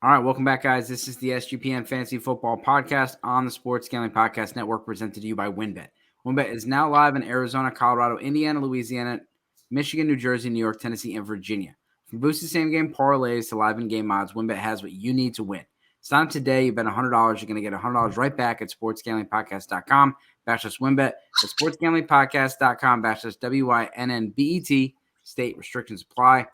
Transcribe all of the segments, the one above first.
All right, welcome back, guys. This is the SGPN Fantasy Football Podcast on the Sports Gambling Podcast Network, presented to you by WynnBET. WynnBET is now live in Arizona, Colorado, Indiana, Louisiana, Michigan, New Jersey, New York, Tennessee, and Virginia. From boosted same-game parlays to live in-game odds, WynnBET has what you need to win. Sign up today. You bet $100. You're going to get $100 right back at sportsgamblingpodcast.com/WynnBET. That's sportsgamblingpodcast.com/WYNNBET. State restrictions apply.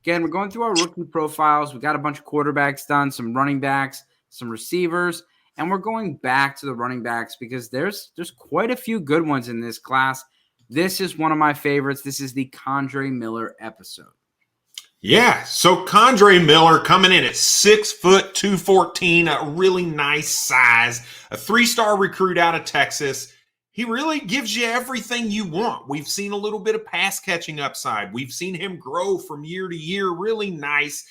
Again, we're going through our rookie profiles. We got a bunch of quarterbacks done, some running backs, some receivers, and we're going back to the running backs because there's quite a few good ones in this class. This is one of my favorites. This is the Kendre Miller episode. Yeah, so Kendre Miller coming in at 6 foot 214, a really nice size, a 3-star recruit out of Texas. He really gives you everything you want. We've seen a little bit of pass catching upside. We've seen him grow from year to year, really nice.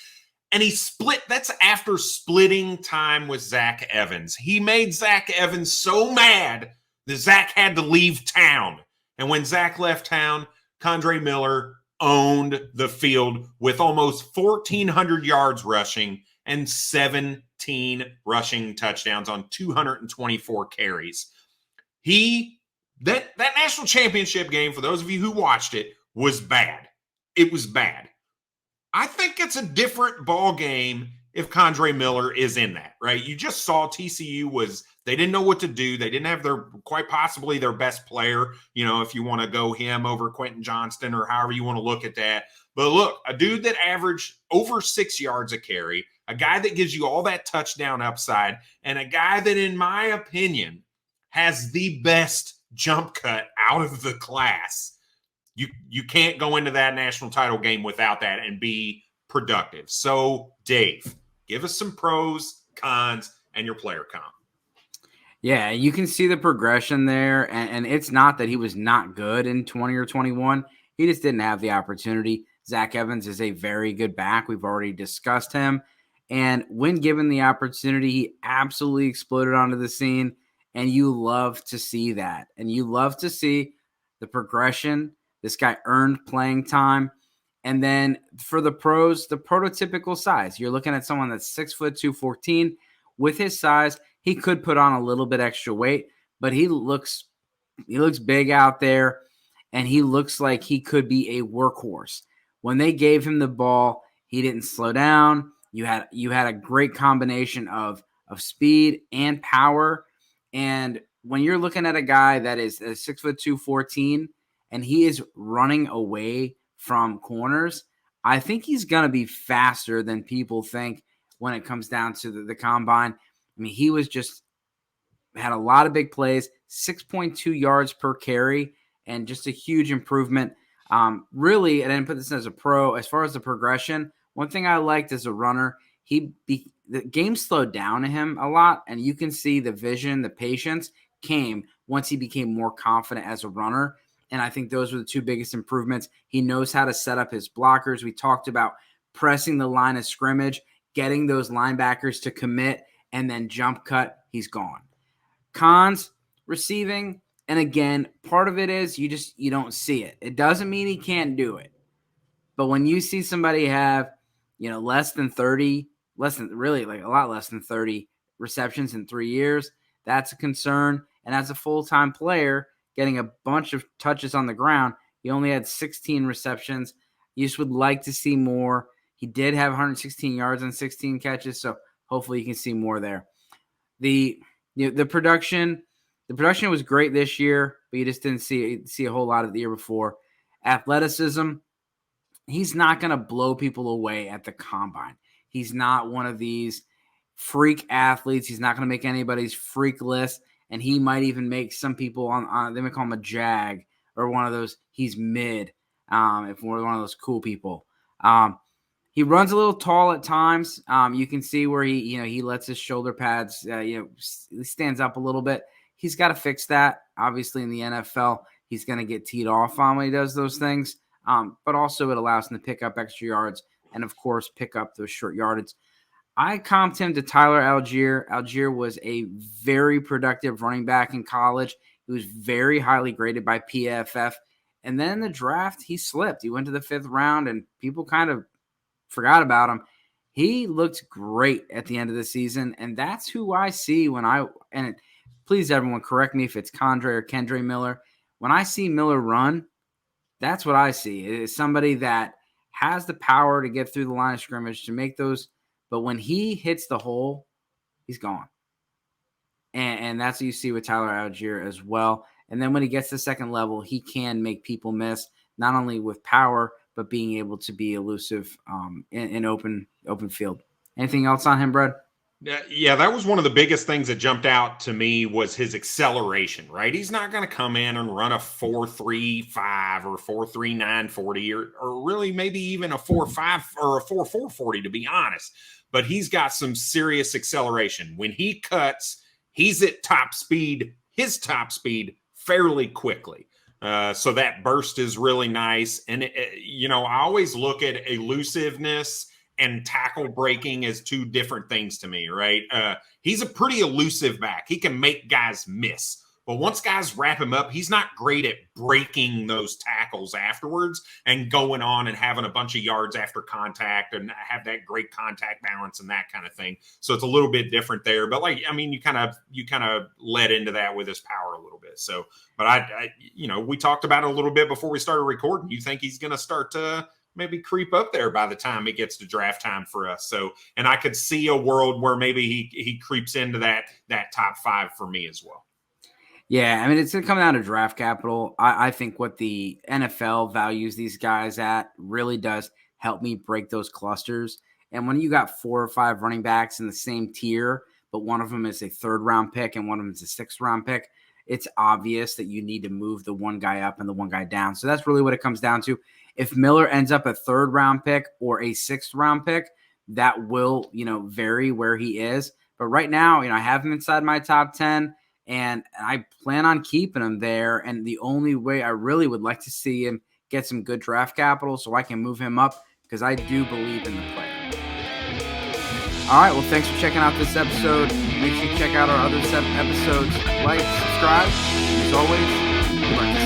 And he split, that's after splitting time with Zach Evans. He made Zach Evans so mad that Zach had to leave town. And when Zach left town, Kendre Miller owned the field with almost 1,400 yards rushing and 17 rushing touchdowns on 224 carries. That national championship game, for those of you who watched it, was bad. It was bad. I think it's a different ball game if Kendre Miller is in that, right? You just saw TCU they didn't know what to do. They didn't have quite possibly their best player, if you want to go him over Quentin Johnston or however you want to look at that. But look, a dude that averaged over 6 yards a carry, a guy that gives you all that touchdown upside, and a guy that, in my opinion, has the best jump cut out of the class. You can't go into that national title game without that and be productive. So, Dave, give us some pros, cons, and your player comp. Yeah, you can see the progression there, and it's not that he was not good in 20 or 21. He just didn't have the opportunity. Zach Evans is a very good back. We've already discussed him. And when given the opportunity, he absolutely exploded onto the scene. And you love to see that. And you love to see the progression. This guy earned playing time. And then for the pros, the prototypical size. You're looking at someone that's 6 foot 214. With his size, he could put on a little bit extra weight, but he looks big out there, and he looks like he could be a workhorse. When they gave him the ball, he didn't slow down. You had a great combination of speed and power. And when you're looking at a guy that is 6 foot 214 and he is running away from corners, I think he's going to be faster than people think when it comes down to the combine. I mean, he was had a lot of big plays, 6.2 yards per carry, and just a huge improvement. Really, I didn't put this as a pro. As far as the progression, one thing I liked as a runner, the game slowed down to him a lot, and you can see the vision, the patience came once he became more confident as a runner. And I think those were the two biggest improvements. He knows how to set up his blockers. We talked about pressing the line of scrimmage, getting those linebackers to commit, and then jump cut. He's gone. Cons, receiving, and again, part of it is you don't see it. It doesn't mean he can't do it. But when you see somebody have, less than 30 receptions in 3 years, that's a concern. And as a full-time player, getting a bunch of touches on the ground, he only had 16 receptions. You just would like to see more. He did have 116 yards and 16 catches, so hopefully you can see more there. The production was great this year, but you just didn't see a whole lot of the year before. Athleticism, he's not going to blow people away at the combine. He's not one of these freak athletes. He's not going to make anybody's freak list, and he might even make some people on they may call him a jag or one of those. He's mid, if we're one of those cool people. He runs a little tall at times. You can see where he lets his shoulder pads, he stands up a little bit. He's got to fix that. Obviously, in the NFL, he's going to get teed off on when he does those things. But also it allows him to pick up extra yards and, of course, pick up those short yardage. I comped him to Tyler Algier. Algier was a very productive running back in college. He was very highly graded by PFF. And then in the draft, he slipped. He went to the 5th round, and people kind of forgot about him. He looked great at the end of the season, and that's who I see please everyone correct me if it's Kendre or Kendre Miller. When I see Miller run, that's what I see. It is somebody that has the power to get through the line of scrimmage to make those, but when he hits the hole, he's gone. And that's what you see with Tyler Algier as well. And then when he gets to the second level, he can make people miss, not only with power, but being able to be elusive in open field. Anything else on him, Brad? Yeah, that was one of the biggest things that jumped out to me was his acceleration, right? He's not going to come in and run a 4.35 or 4.39 40 or really maybe even a 4.5 or a 4.4 40, to be honest. But he's got some serious acceleration. When he cuts, he's at his top speed fairly quickly. So that burst is really nice. And, I always look at elusiveness and tackle breaking as two different things to me, right? He's a pretty elusive back. He can make guys miss. But once guys wrap him up, he's not great at breaking those tackles afterwards and going on and having a bunch of yards after contact and have that great contact balance and that kind of thing. So it's a little bit different there. But you kind of led into that with his power a little bit. So, but I we talked about it a little bit before we started recording. You think he's going to start to maybe creep up there by the time it gets to draft time for us. So, and I could see a world where maybe he creeps into that top 5 for me as well. Yeah, I mean, it's going to come down to draft capital. I think what the NFL values these guys at really does help me break those clusters. And when you got 4 or 5 running backs in the same tier, but one of them is a 3rd-round pick and one of them is a 6th-round pick, it's obvious that you need to move the one guy up and the one guy down. So that's really what it comes down to. If Miller ends up a 3rd-round pick or a 6th-round pick, that will, vary where he is. But right now, I have him inside my top 10. And I plan on keeping him there. And the only way I really would like to see him get some good draft capital so I can move him up because I do believe in the player. All right. Well, thanks for checking out this episode. Make sure you check out our other episodes. Like, subscribe. As always, good luck.